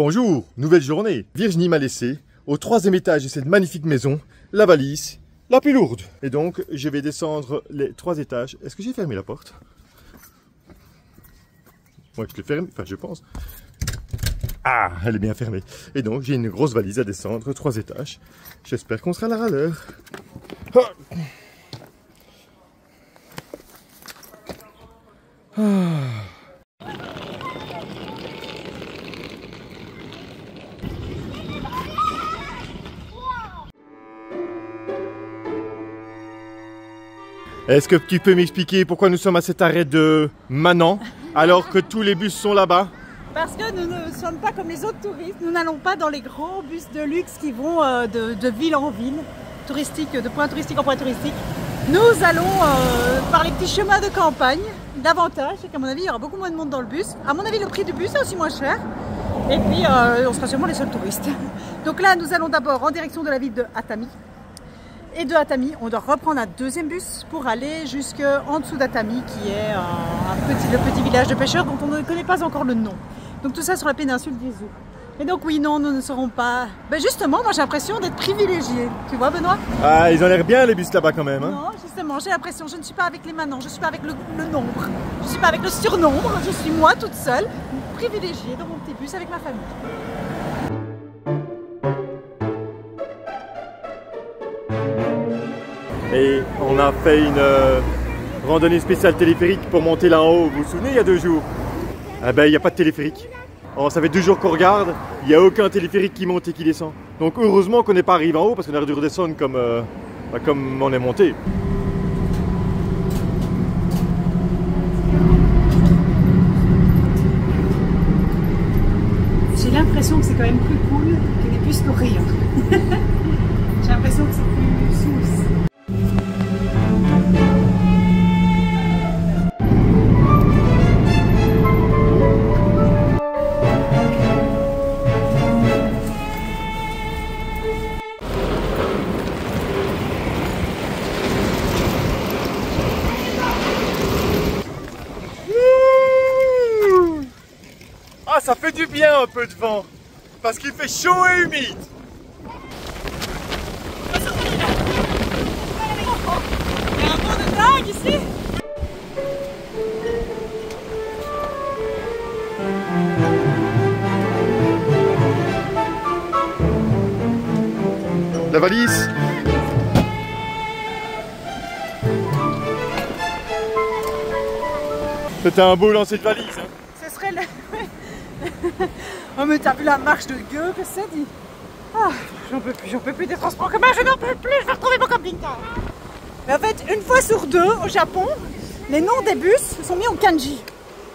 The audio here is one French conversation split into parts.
Bonjour, nouvelle journée. Virginie m'a laissé au 3e étage de cette magnifique maison la valise la plus lourde. Et donc, je vais descendre les 3 étages. Est-ce que j'ai fermé la porte? Ouais, je l'ai fermée, enfin je pense. Ah, elle est bien fermée. Et donc, j'ai une grosse valise à descendre, 3 étages. J'espère qu'on sera là à l'heure. Est-ce que tu peux m'expliquer pourquoi nous sommes à cet arrêt de Manan alors que tous les bus sont là-bas? Parce que nous ne sommes pas comme les autres touristes, nous n'allons pas dans les gros bus de luxe qui vont de ville en ville, touristique, de point touristique en point touristique. Nous allons par les petits chemins de campagne. L'avantage, c'est qu'à mon avis, il y aura beaucoup moins de monde dans le bus. À mon avis, le prix du bus est aussi moins cher. Et puis, on sera sûrement les seuls touristes. Donc là, nous allons d'abord en direction de la ville de Atami. Et de Atami, on doit reprendre un 2e bus pour aller jusqu'en dessous d'Atami, qui est le petit village de pêcheurs dont on ne connaît pas encore le nom. Donc tout ça sur la péninsule d'Izu. Et donc oui, non, nous ne serons pas... Ben justement, moi j'ai l'impression d'être privilégiée. Tu vois, Benoît? Ah, ils ont l'air bien les bus là-bas quand même. Hein. Non, justement, j'ai l'impression, je ne suis pas avec les manants, je ne suis pas avec le nombre, je ne suis pas avec le surnombre, je suis moi toute seule, privilégiée dans mon petit bus avec ma famille. Et on a fait une randonnée spéciale téléphérique pour monter là-haut, vous vous souvenez, il y a 2 jours? Ah ben, il n'y a pas de téléphérique. Alors, ça fait 2 jours qu'on regarde, il n'y a aucun téléphérique qui monte et qui descend. Donc heureusement qu'on n'est pas arrivé en haut parce qu'on aurait dû redescendre comme on est monté. J'ai l'impression que c'est quand même plus cool que les bus coréens. J'ai l'impression que c'est plus smooth. Ah, ça fait du bien un peu de vent, parce qu'il fait chaud et humide. Il y a un vent de dingue ici. La valise. C'était un beau lancer de valise. Hein. Ce serait le... Oh mais t'as vu la marche de gueux que ça dit? Ah, j'en peux plus des transports en commun, je n'en peux plus, je vais retrouver mon camping-car. Mais en fait, une fois sur 2 au Japon, les noms des bus sont mis en kanji.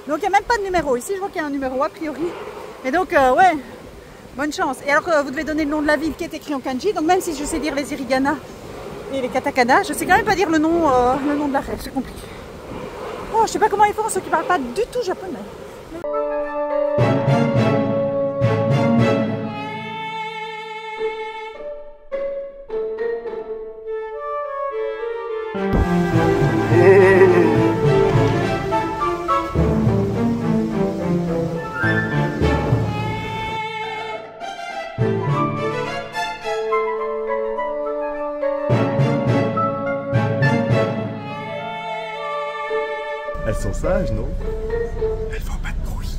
Donc il n'y a même pas de numéro. Ici je vois qu'il y a un numéro a priori. Et donc ouais, bonne chance. Et alors vous devez donner le nom de la ville qui est écrit en kanji. Donc même si je sais dire les hiragana et les katakana, je sais quand même pas dire le nom de la rêve, c'est compliqué. Oh, je sais pas comment ils font ceux qui parlent pas du tout japonais. Elles sont sages, non? Elles font pas de bruit.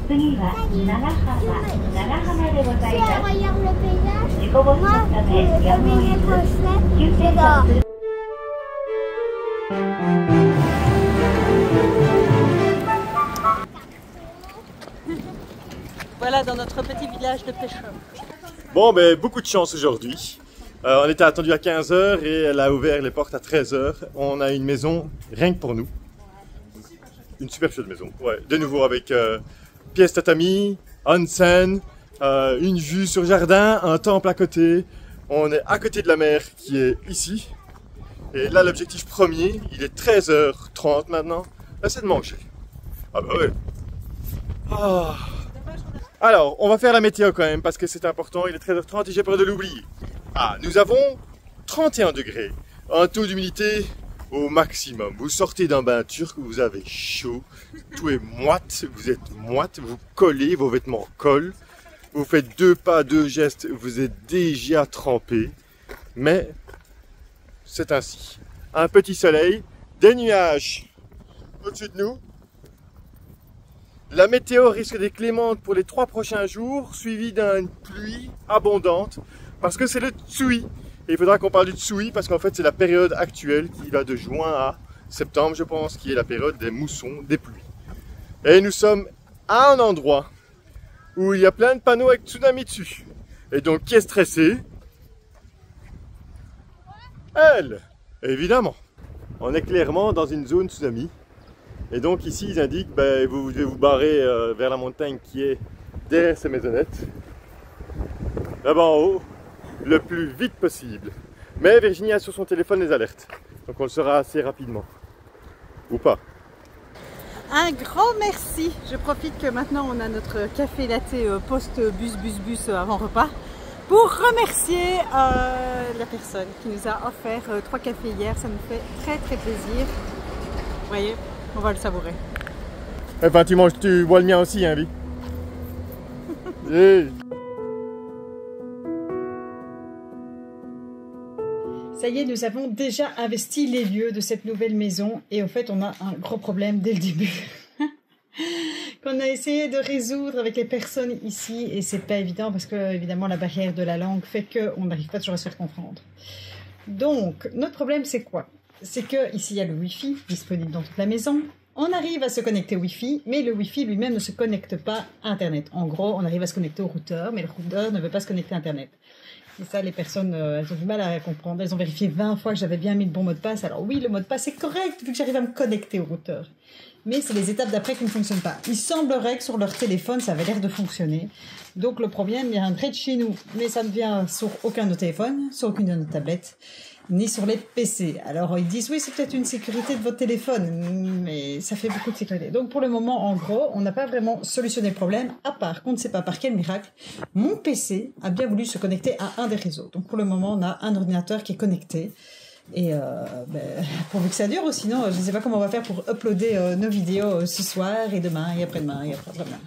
Regarde le paysage. Moi, le prochain, c'est dehors. Voilà dans notre petit village de pêcheurs. Bon, ben beaucoup de chance aujourd'hui. On était attendu à 15 h et elle a ouvert les portes à 13 h. On a une maison rien que pour nous. Une super chouette maison. Ouais, de nouveau avec pièce tatami, onsen, une vue sur jardin, un temple à côté. On est à côté de la mer qui est ici. Et là, l'objectif premier, il est 13 h 30 maintenant. Là, c'est de manger. Ah bah ouais. Ah. Alors, on va faire la météo quand même parce que c'est important. Il est 13 h 30 et j'ai peur de l'oublier. Ah, nous avons 31 degrés. Un taux d'humidité au maximum. Vous sortez d'un bain turc, vous avez chaud, tout est moite, vous êtes moite, vous collez, vos vêtements collent. Vous faites 2 pas, 2 gestes, vous êtes déjà trempé. Mais c'est ainsi. Un petit soleil, des nuages au-dessus de nous. La météo risque d'être clémente pour les 3 prochains jours, suivie d'une pluie abondante, parce que c'est le tsui. Et il faudra qu'on parle du tsui, parce qu'en fait c'est la période actuelle qui va de juin à septembre, je pense, qui est la période des moussons, des pluies. Et nous sommes à un endroit où il y a plein de panneaux avec tsunami dessus. Et donc qui est stressé? Elle, évidemment. On est clairement dans une zone tsunami. Et donc ici ils indiquent, vous devez vous barrer vers la montagne qui est derrière ces maisonnettes. Là-bas en haut, le plus vite possible. Mais Virginie a sur son téléphone les alertes. Donc on le saura assez rapidement. Ou pas. Un grand merci. Je profite que maintenant on a notre café latte post-bus avant repas pour remercier la personne qui nous a offert 3 cafés hier. Ça nous fait très très plaisir. Vous voyez, on va le savourer. Enfin, tu bois le mien aussi, hein, Vi. Hey. Ça y est, nous avons déjà investi les lieux de cette nouvelle maison et en fait on a un gros problème dès le début qu'on a essayé de résoudre avec les personnes ici et c'est pas évident parce que évidemment la barrière de la langue fait qu'on n'arrive pas toujours à se faire comprendre. Donc notre problème c'est quoi? C'est que ici il y a le Wi-Fi disponible dans toute la maison. On arrive à se connecter au Wi-Fi, mais le Wi-Fi lui-même ne se connecte pas à Internet. En gros, on arrive à se connecter au routeur, mais le routeur ne veut pas se connecter à Internet. Et ça, les personnes, elles ont du mal à comprendre. Elles ont vérifié 20 fois que j'avais bien mis le bon mot de passe. Alors oui, le mot de passe est correct vu que j'arrive à me connecter au routeur. Mais c'est les étapes d'après qui ne fonctionnent pas. Il semblerait que sur leur téléphone, ça avait l'air de fonctionner. Donc le problème viendrait de chez nous. Mais ça ne vient sur aucun de nos téléphones, sur aucune de nos tablettes, ni sur les PC. Alors ils disent oui, c'est peut-être une sécurité de votre téléphone, mais ça fait beaucoup de sécurité. Donc pour le moment, en gros, on n'a pas vraiment solutionné le problème, à part qu'on ne sait pas par quel miracle, mon PC a bien voulu se connecter à un des réseaux. Donc pour le moment, on a un ordinateur qui est connecté. Et pourvu que ça dure, sinon je ne sais pas comment on va faire pour uploader nos vidéos ce soir et demain et après-demain et après-demain.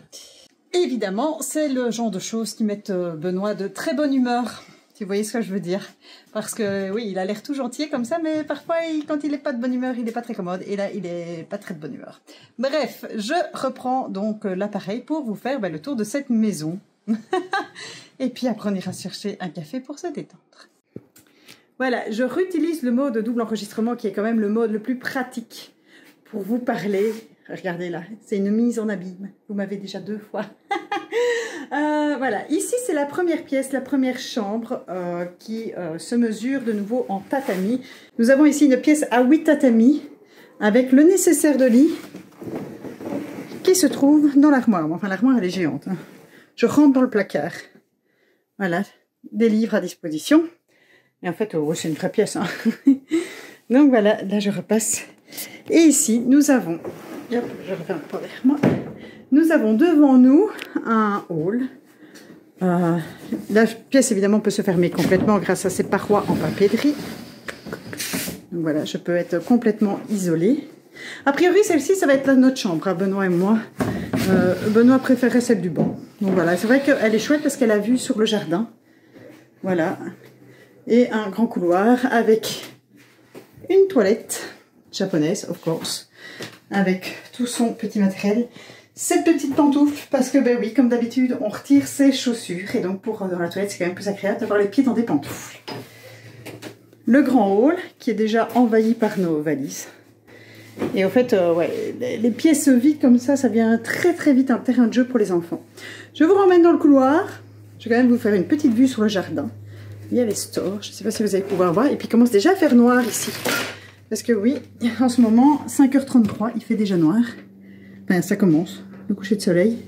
Évidemment, c'est le genre de choses qui mettent Benoît de très bonne humeur. Si vous voyez ce que je veux dire. Parce que oui, il a l'air tout gentil comme ça, mais parfois, quand il n'est pas de bonne humeur, il n'est pas très commode. Et là, il n'est pas très de bonne humeur. Bref, je reprends donc l'appareil pour vous faire le tour de cette maison. Et puis après, on ira chercher un café pour se détendre. Voilà, je réutilise le mode double enregistrement qui est quand même le mode le plus pratique pour vous parler. Regardez là, c'est une mise en abîme. Vous m'avez déjà 2 fois. Voilà, ici c'est la première pièce, la première chambre qui se mesure de nouveau en tatami. Nous avons ici une pièce à 8 tatamis avec le nécessaire de lit qui se trouve dans l'armoire. Enfin, l'armoire elle est géante. Hein. Je rentre dans le placard. Voilà, des livres à disposition. Et en fait, oh, c'est une vraie pièce. Hein. Donc voilà, là je repasse. Et ici, nous avons, hop, je reviens pas vers moi. Nous avons devant nous un hall. La pièce évidemment peut se fermer complètement grâce à ces parois en papeterie. Donc voilà, je peux être complètement isolée. A priori, celle-ci, ça va être notre chambre, hein, Benoît et moi. Benoît préférait celle du banc. Donc voilà, c'est vrai qu'elle est chouette parce qu'elle a vue sur le jardin. Voilà. Et un grand couloir avec une toilette japonaise, of course, avec tout son petit matériel. Cette petite pantoufle, parce que, ben oui, comme d'habitude, on retire ses chaussures. Et donc, pour dans la toilette, c'est quand même plus agréable d'avoir les pieds dans des pantoufles. Le grand hall, qui est déjà envahi par nos valises. Et en fait, ouais, les pièces vides comme ça devient très très vite un terrain de jeu pour les enfants. Je vous ramène dans le couloir. Je vais quand même vous faire une petite vue sur le jardin. Il y a les stores, je ne sais pas si vous allez pouvoir voir. Et puis, il commence déjà à faire noir ici. Parce que oui, en ce moment, 5h33, il fait déjà noir. Enfin, ça commence, le coucher de soleil.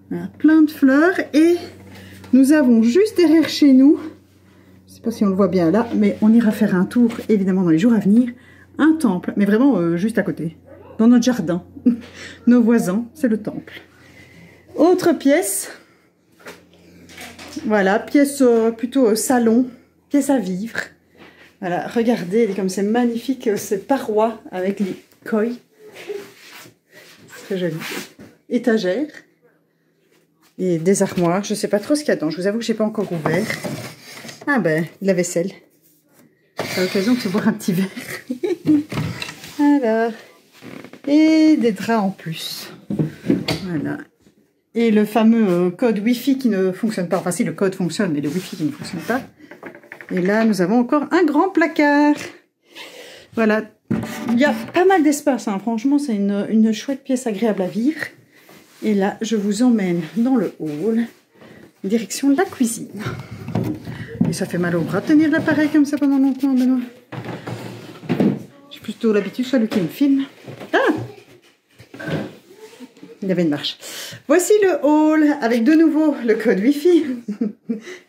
Voilà, plein de fleurs. Et nous avons juste derrière chez nous, je ne sais pas si on le voit bien là, mais on ira faire un tour, évidemment, dans les jours à venir. Un temple, mais vraiment juste à côté, dans notre jardin. Nos voisins, c'est le temple. Autre pièce. Voilà, pièce plutôt salon, pièce à vivre. Voilà, regardez comme c'est magnifique, ces parois avec les koi. Très joli. Étagère. Et des armoires. Je ne sais pas trop ce qu'il y a dedans. Je vous avoue que je n'ai pas encore ouvert. Ah ben, la vaisselle. À l'occasion de se boire un petit verre. Alors. Et des draps en plus. Voilà. Et le fameux code Wi-Fi qui ne fonctionne pas. Enfin si, le code fonctionne, mais le Wi-Fi qui ne fonctionne pas. Et là, nous avons encore un grand placard. Voilà. Il y a pas mal d'espace. Hein. Franchement, c'est une chouette pièce agréable à vivre. Et là, je vous emmène dans le hall. Direction la cuisine. Et ça fait mal au bras de tenir l'appareil comme ça pendant longtemps, Benoît. J'ai plutôt l'habitude, soit lui qui me filme. Ah! Il y avait une marche. Voici le hall avec de nouveau le code Wi-Fi.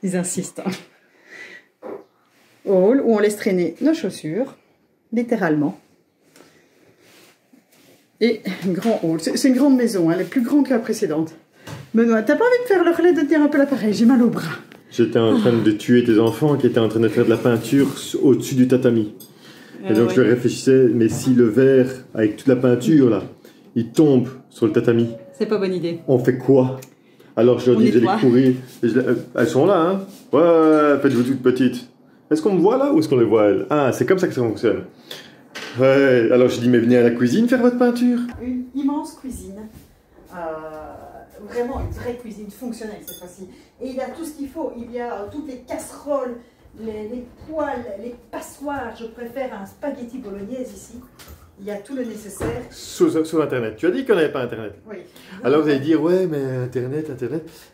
Ils insistent. Hall où on laisse traîner nos chaussures, littéralement. Et un grand hall. C'est une grande maison, hein, elle est plus grande que la précédente. Benoît, t'as pas envie de faire le relais de tenir un peu l'appareil? J'ai mal au bras. J'étais en train de tuer tes enfants qui étaient en train de faire de la peinture au-dessus du tatami. Et donc je réfléchissais, mais si le verre avec toute la peinture là, il tombe sur le tatami. C'est pas bonne idée. On fait quoi? Alors je leur dis, j'allais courir. Elles sont là, hein? Ouais, faites-vous toutes petites. Est-ce qu'on me voit là ou est-ce qu'on les voit elles? Ah, c'est comme ça que ça fonctionne. Ouais, alors je dis, mais venez à la cuisine faire votre peinture. Une immense cuisine. Vraiment une vraie cuisine fonctionnelle cette fois-ci. Et il y a tout ce qu'il faut. Il y a toutes les casseroles, les poêles, les passoires. Je préfère un spaghetti bolognaise ici. Il y a tout le nécessaire. Sur Internet. Tu as dit qu'on n'avait pas Internet. Oui. Alors vous allez dire, ouais, mais Internet.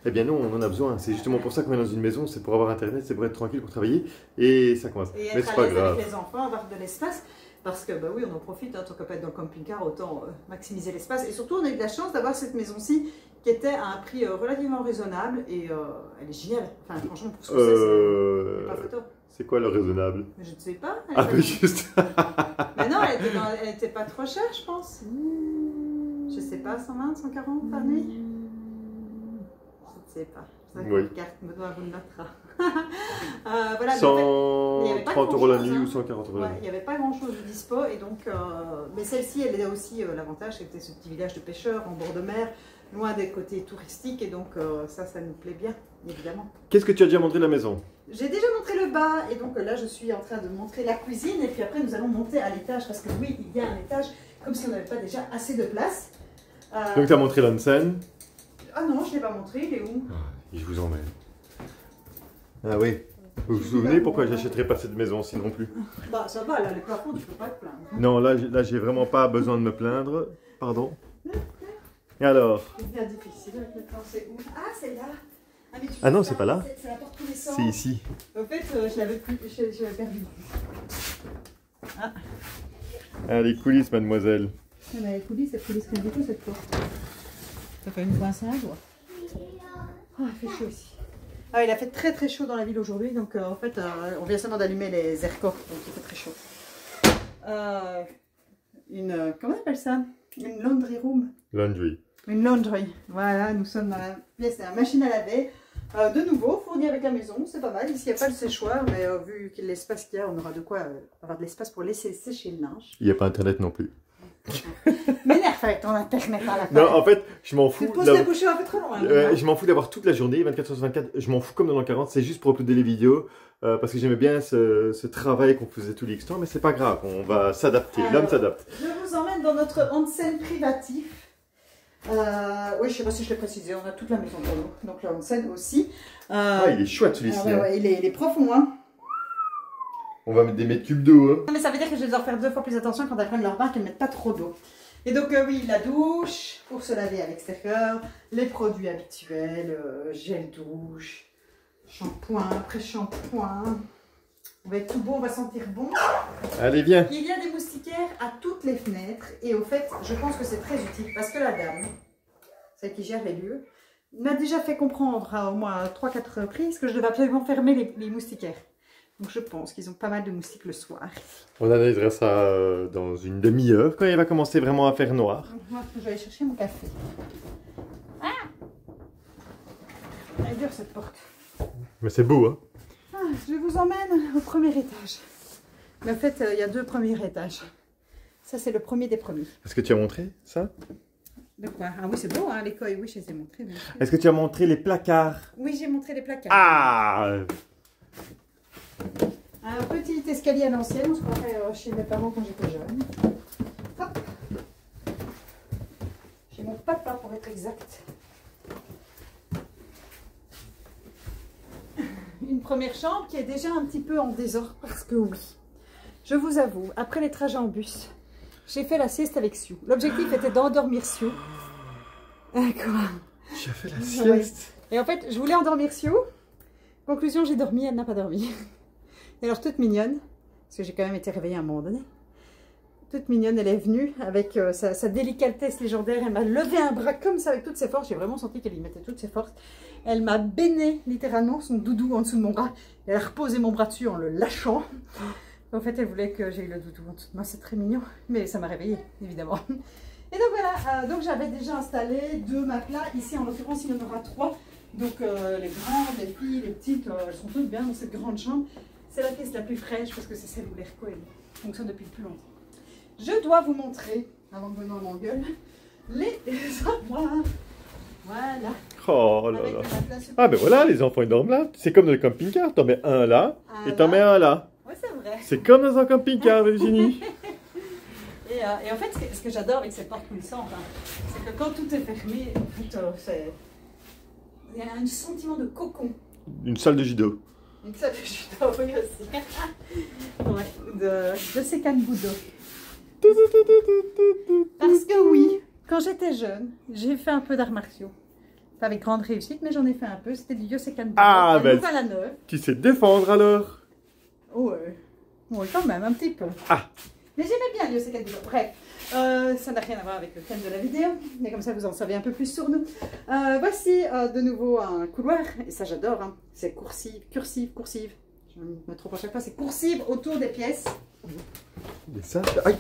Eh bien non, on en a besoin. C'est justement pour ça qu'on est dans une maison, c'est pour avoir Internet, c'est pour être tranquille, pour travailler. Et ça commence. Et mais c'est pas grave. avec les enfants, avoir de l'espace. Parce que, bah oui, on en profite, hein, tant qu'à pas être dans le camping-car, autant maximiser l'espace. Et surtout, on a eu de la chance d'avoir cette maison-ci qui était à un prix relativement raisonnable. Et elle est géniale. Enfin, franchement, pour ce que c'est pas photo. C'est quoi le raisonnable? Je ne sais pas. Ah, mais juste. Mais non, elle était pas trop chère, je pense. Je sais pas, 120, 140 par nuit? Je ne sais pas. Oui. Carte, Benoît vous le notera. Voilà, 130 € la nuit ou 140 € la nuit. Il n'y avait pas grand chose de dispo. Et donc, mais celle-ci, elle a aussi l'avantage, c'était ce petit village de pêcheurs en bord de mer, loin des côtés touristiques. Et donc, ça nous plaît bien, évidemment. Qu'est-ce que tu as déjà montré de la maison? J'ai déjà montré le bas. Et donc là, je suis en train de montrer la cuisine. Et puis après, nous allons monter à l'étage. Parce que oui, il y a un étage, comme si on n'avait pas déjà assez de place. Donc, tu as montré l'onsen? Ah non, je ne l'ai pas montré. Il est où? Je vous emmène. Ah oui. Vous vous souvenez pourquoi j'achèterais pas cette maison-ci non plus? Bah ça va, là, les plafonds, tu peux pas te plaindre. Non, là j'ai vraiment pas besoin de me plaindre. Pardon. Et alors? C'est bien difficile avec le temps, c'est où? Ah, c'est là. Ah non, c'est pas là. C'est la porte connaissance. C'est ici. En fait, je l'avais perdu. Ah. Ah, les coulisses, mademoiselle. Mais les coulisses, cette coulisse rien du tout, cette porte. Ça fait une coince à un doigt. Oh, il fait chaud ici. Ah, il a fait très très chaud dans la ville aujourd'hui, donc en fait, on vient seulement d'allumer les aircors, donc il fait très chaud. Comment on appelle ça? Une laundry room. Laundry. Une laundry. Voilà, nous sommes dans la pièce, c'est la machine à laver. De nouveau, fourni avec la maison, c'est pas mal. Ici, il n'y a pas le séchoir, mais vu l'espace qu'il y a, on aura de quoi avoir de l'espace pour laisser sécher le linge. Il n'y a pas Internet non plus. M'énerve avec ton Internet à la fin. Non, en fait, je m'en fous. Tu te poses la bouche un peu trop loin. Je m'en fous d'avoir toute la journée, 24h/24. Je m'en fous comme dans l'an 40. C'est juste pour uploader les vidéos. Parce que j'aimais bien ce travail qu'on faisait tous les temps. Mais c'est pas grave, on va s'adapter. L'homme s'adapte. Je vous emmène dans notre onsen privatif. Oui, je sais pas si je l'ai précisé. On a toute la maison pour nous. Donc la onsen aussi. Ah, il est chouette celui-ci. Ouais, il est profond, hein. On va mettre des mètres cubes d'eau. Hein. Mais ça veut dire que je vais devoir faire 2 fois plus attention quand elles prennent leur bain, qu'elles ne mettent pas trop d'eau. Et donc oui, la douche pour se laver à l'extérieur, les produits habituels, gel douche, shampoing, après-shampoing. On va être tout bon, on va sentir bon. Allez, viens. Il y a des moustiquaires à toutes les fenêtres et au fait, je pense que c'est très utile parce que la dame, celle qui gère les lieux, m'a déjà fait comprendre à au moins 3-4 reprises que je devais absolument fermer les moustiquaires. Donc je pense qu'ils ont pas mal de moustiques le soir. On analysera ça dans une demi-heure, quand il va commencer vraiment à faire noir. Moi, je vais aller chercher mon café. Ah, elle est dure cette porte. Mais c'est beau, hein. Ah, je vous emmène au premier étage. Mais en fait, il y a 2 premiers étages. Ça, c'est le premier des premiers. Est-ce que tu as montré ça? De quoi? Ah oui, c'est beau, hein, l'écueil. Oui, je les ai montrés. Est-ce que tu as montré les placards? Oui, j'ai montré les placards. Ah! Un petit escalier à l'ancienne, on se croirait chez mes parents quand j'étais jeune. Hop. Chez mon papa, pour être exact. Une première chambre qui est déjà un petit peu en désordre, parce que oui, je vous avoue, après les trajets en bus, j'ai fait la sieste avec Sue. L'objectif était d'endormir Sue. Quoi? Tu as fait la sieste? Et en fait, je voulais endormir Sue. Conclusion, j'ai dormi, elle n'a pas dormi. Et alors, toute mignonne, parce que j'ai quand même été réveillée à un moment donné, toute mignonne, elle est venue avec sa délicatesse légendaire. Elle m'a levé un bras comme ça avec toutes ses forces. J'ai vraiment senti qu'elle y mettait toutes ses forces. Elle m'a béné littéralement son doudou en dessous de mon bras. Elle a reposé mon bras dessus en le lâchant. En fait, elle voulait que j'aie le doudou en dessous de moi. C'est très mignon, mais ça m'a réveillée, évidemment. Et donc voilà, donc j'avais déjà installé 2 matelas. Ici, en l'occurrence, il y en aura 3. Donc les grandes, les filles, les petites, elles sont toutes bien dans cette grande chambre. C'est la pièce la plus fraîche parce que c'est celle où l'airco fonctionne depuis le plus longtemps. Je dois vous montrer, avant que Benoît m'engueule, les armoires. Voilà. Oh là là. Ah ben voilà, les enfants ils dorment là. C'est comme dans le camping-car, t'en mets un là et t'en mets un là. Oui, c'est vrai. C'est comme dans un camping-car, Virginie. Et en fait, ce que j'adore avec cette porte puissante, c'est que quand tout est fermé, en fait, il y a un sentiment de cocon. Une salle de judo. Une salle de judo, oui aussi. Ouais, de Sekan Budo. Parce que oui, quand j'étais jeune, j'ai fait un peu d'arts martiaux. Pas avec grande réussite, mais j'en ai fait un peu. C'était du Yosekan Budo. Ah, ben, à la neuve. Tu sais te défendre alors? Ouais. Oui, quand même, un petit peu. Ah. Mais j'aimais bien le Yosekan Budo. Bref, ça n'a rien à voir avec le thème de la vidéo. Mais comme ça, vous en savez un peu plus sur nous. Voici de nouveau un couloir. Et ça, j'adore. Hein. C'est cursive. Je me trompe à chaque fois. C'est coursive autour des pièces. Et ça, aïe.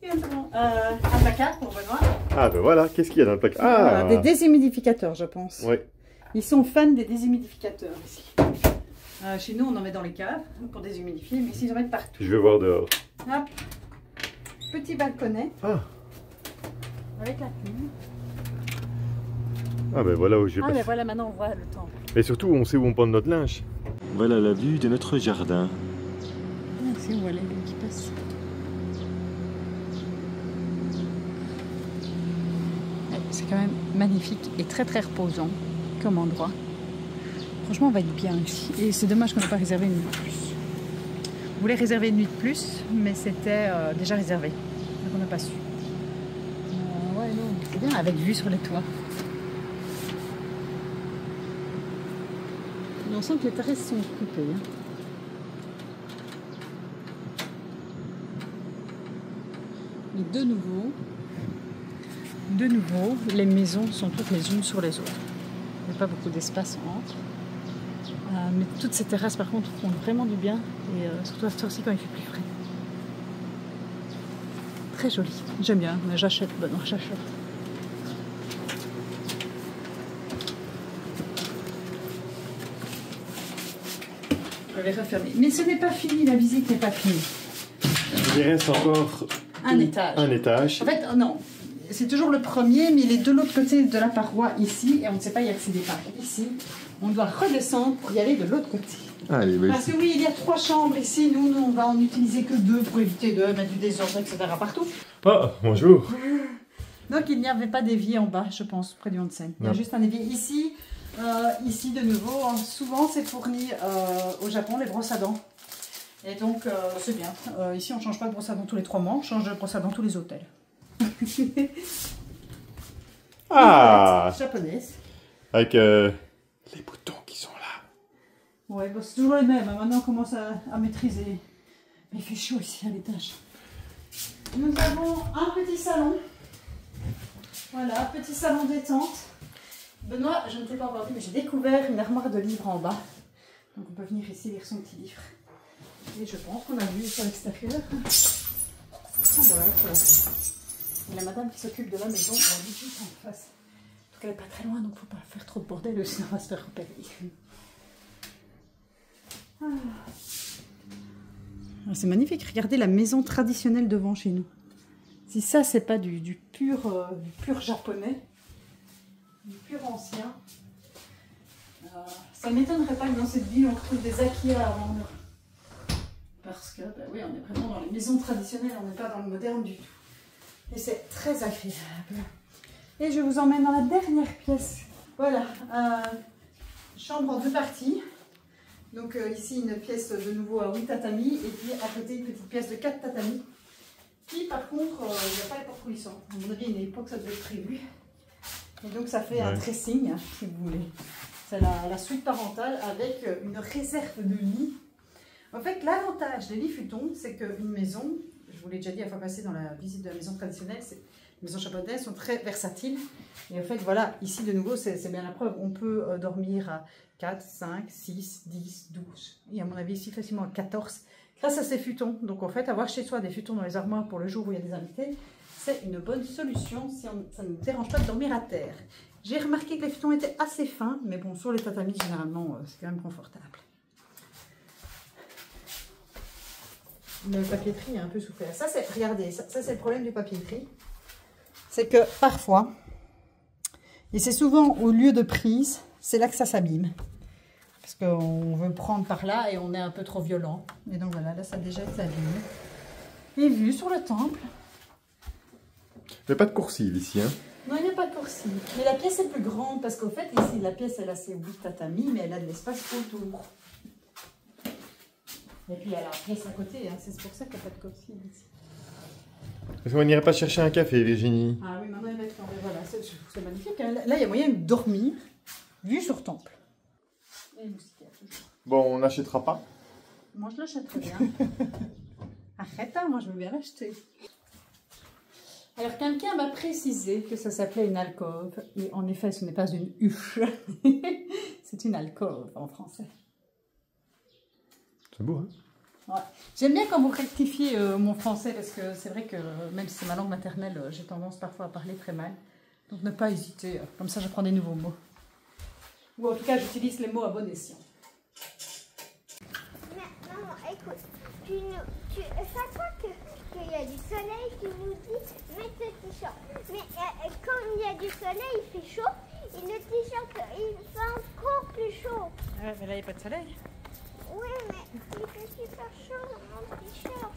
Un placard pour Benoît. Ah ben voilà, qu'est-ce qu'il y a dans le placard? Ah, des déshumidificateurs, je pense. Oui. Ils sont fans des déshumidificateurs ici. Chez nous, on en met dans les caves pour déshumidifier, mais ici, ils en mettent partout. Je vais voir dehors. Hop. Petit balconnet. Ah. Avec la plume. Ah ben voilà où je vais passer. Ben voilà, maintenant on voit le temps. Et surtout, on sait où on pend notre linge. Voilà la vue de notre jardin. Ah, c'est où les lunes qui passent. C'est quand même magnifique et très très reposant comme endroit. Franchement, on va être bien ici. Et c'est dommage qu'on n'ait pas réservé une nuit de plus. On voulait réserver une nuit de plus, mais c'était déjà réservé. Donc on n'a pas su. Ouais, non, c'est bien avec vue sur les toits. Mais on sent que les terrasses sont coupées. Hein. Mais de nouveau, les maisons sont toutes les unes sur les autres. Il n'y a pas beaucoup d'espace entre. Mais toutes ces terrasses, par contre, font vraiment du bien. Et surtout à cette heure-ci, quand il fait plus frais. Très joli. J'aime bien. Mais j'achète. Benoît, j'achète. Je vais refermer. Mais ce n'est pas fini. La visite n'est pas finie. Il reste encore un étage. Un étage. En fait, non. C'est toujours le premier, mais il est de l'autre côté de la paroi ici, et on ne sait pas y accéder par ici. On doit redescendre pour y aller de l'autre côté. Allez, oui. Parce que oui, il y a 3 chambres ici. Nous, on va en utiliser que 2 pour éviter de mettre du désordre, etc. partout. Ah, bonjour. Donc, il n'y avait pas d'évier en bas, je pense, près du onsen. Il y a juste un évier ici. Ici, de nouveau, souvent, c'est fourni au Japon, les brosses à dents. Et donc, c'est bien. Ici, on ne change pas de brosse à dents tous les 3 mois. On change de brosse à dents tous les hôtels. Ah, japonaise. avec les boutons qui sont là. Ouais, bah, c'est toujours les mêmes. Maintenant, on commence à maîtriser. Mais il fait chaud ici à l'étage. Nous avons un petit salon. Voilà, petit salon détente. Benoît, je ne t'ai pas encore dit, mais j'ai découvert une armoire de livres en bas. Donc on peut venir ici lire son petit livre. Et je pense qu'on a vu sur l'extérieur. Ah ben voilà, et la madame qui s'occupe de la maison, elle a dit juste en face. En tout cas, elle n'est pas très loin, donc il ne faut pas faire trop de bordel, sinon on va se faire repérer. C'est magnifique, regardez la maison traditionnelle devant chez nous. Si ça, c'est pas du pur japonais, du pur ancien, ça m'étonnerait pas que dans cette ville on retrouve des Akira à vendre. Parce que, bah oui, on est vraiment dans les maisons traditionnelles, on n'est pas dans le moderne du tout. Et c'est très agréable. Et je vous emmène dans la dernière pièce. Voilà, chambre en 2 parties. Donc ici une pièce de nouveau à 8 tatamis et puis à côté une petite pièce de 4 tatamis. Qui par contre, il n'y a pas les portes coulissantes. À mon avis, à une époque ça devait être prévu. Et donc ça fait un dressing, si vous voulez. C'est la suite parentale avec une réserve de lit. En fait, l'avantage des lits futons, c'est qu'une maison, je vous l'ai déjà dit la fois passée dans la visite de la maison traditionnelle, les maisons japonaises sont très versatiles. Et en fait, voilà, ici de nouveau, c'est bien la preuve. On peut dormir à 4, 5, 6, 10, 12. Et à mon avis, ici facilement à 14 grâce à ces futons. Donc en fait, avoir chez soi des futons dans les armoires pour le jour où il y a des invités, c'est une bonne solution si ça ne nous dérange pas de dormir à terre. J'ai remarqué que les futons étaient assez fins, mais bon, sur les tatamis, généralement, c'est quand même confortable. Le papier-tri a un peu souffert. Ça, c'est, regardez, ça c'est le problème du papier-tri. C'est que parfois, et c'est souvent au lieu de prise, c'est là que ça s'abîme. Parce qu'on veut prendre par là et on est un peu trop violent. Et donc voilà, là ça a déjà été abîmé. Et vue sur le temple. Il n'y a pas de coursive ici, hein? Non, il n'y a pas de coursive. Mais la pièce est plus grande parce qu'au fait, ici, la pièce, elle a ses 8 tatamis, mais elle a de l'espace autour. Et puis, il y a la pièce à côté, hein. C'est pour ça qu'il n'y a pas de coursive ici. Est-ce qu'on n'irait pas chercher un café, Virginie? Ah oui, maintenant, il va être fermé. Voilà, c'est magnifique. Là, il y a moyen de dormir, vue sur temple. Et moustiquaire, toujours. Bon, on n'achètera pas? Moi, je l'achèterais bien. Arrête, hein, moi, je veux bien l'acheter. Alors, quelqu'un m'a précisé que ça s'appelait une alcôve. Et en effet, ce n'est pas une huche. C'est une alcôve en français. C'est beau, hein? Ouais. J'aime bien quand vous rectifiez mon français parce que c'est vrai que même si c'est ma langue maternelle, j'ai tendance parfois à parler très mal. Donc, ne pas hésiter. Comme ça, j'apprends des nouveaux mots. Ou en tout cas, j'utilise les mots à bon escient. Maman, écoute, chaque fois qu'il y a du soleil, tu nous dis mets le t-shirt. Mais quand il y a du soleil, il fait chaud, et le t-shirt, il fait encore plus chaud. Ouais, mais là, il n'y a pas de soleil. Oui, mais il fait super chaud dans mon t-shirt.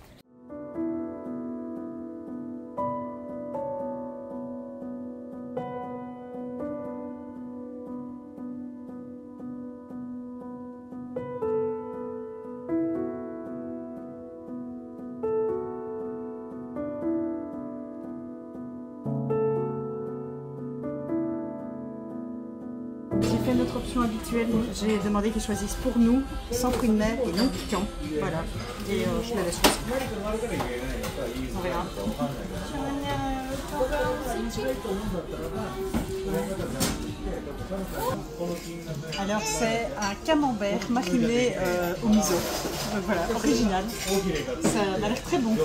J'ai fait notre option habituelle, j'ai demandé qu'ils choisissent pour nous, sans fruits de mer et non piquant. Voilà, et je la laisse choisir. On verra. Alors c'est un camembert mariné au miso. Donc voilà, original. Ça m'a l'air très bon.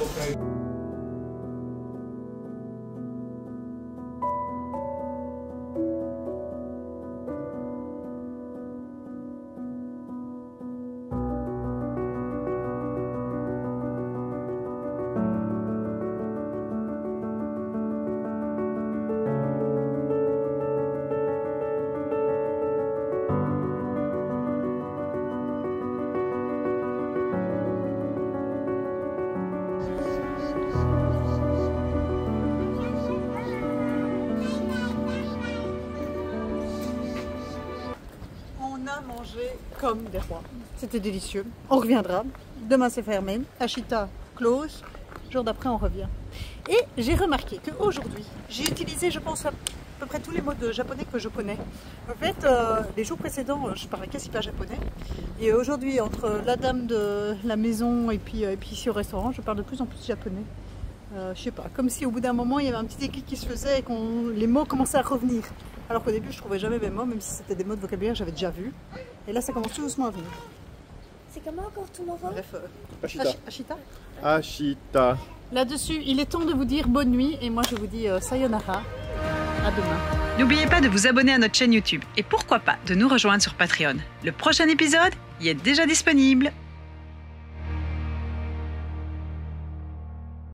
Manger comme des rois. C'était délicieux. On reviendra. Demain c'est fermé. Ashita close. Jour d'après on revient. Et j'ai remarqué qu'aujourd'hui, j'ai utilisé je pense à peu près tous les mots de japonais que je connais. En fait, les jours précédents, je parlais quasi pas japonais. Et aujourd'hui, entre la dame de la maison et puis ici au restaurant, je parle de plus en plus japonais. Je sais pas, comme si au bout d'un moment il y avait un petit déclic qui se faisait et que les mots commençaient à revenir. Alors qu'au début je trouvais jamais mes mots, même si c'était des mots de vocabulaire que j'avais déjà vus. Et là ça commence tout doucement à venir. C'est comment encore tout mon nom? Bref, Ashita. Ashita. Ashita. Là-dessus, il est temps de vous dire bonne nuit et moi je vous dis sayonara. À demain. N'oubliez pas de vous abonner à notre chaîne YouTube et pourquoi pas de nous rejoindre sur Patreon. Le prochain épisode, y est déjà disponible.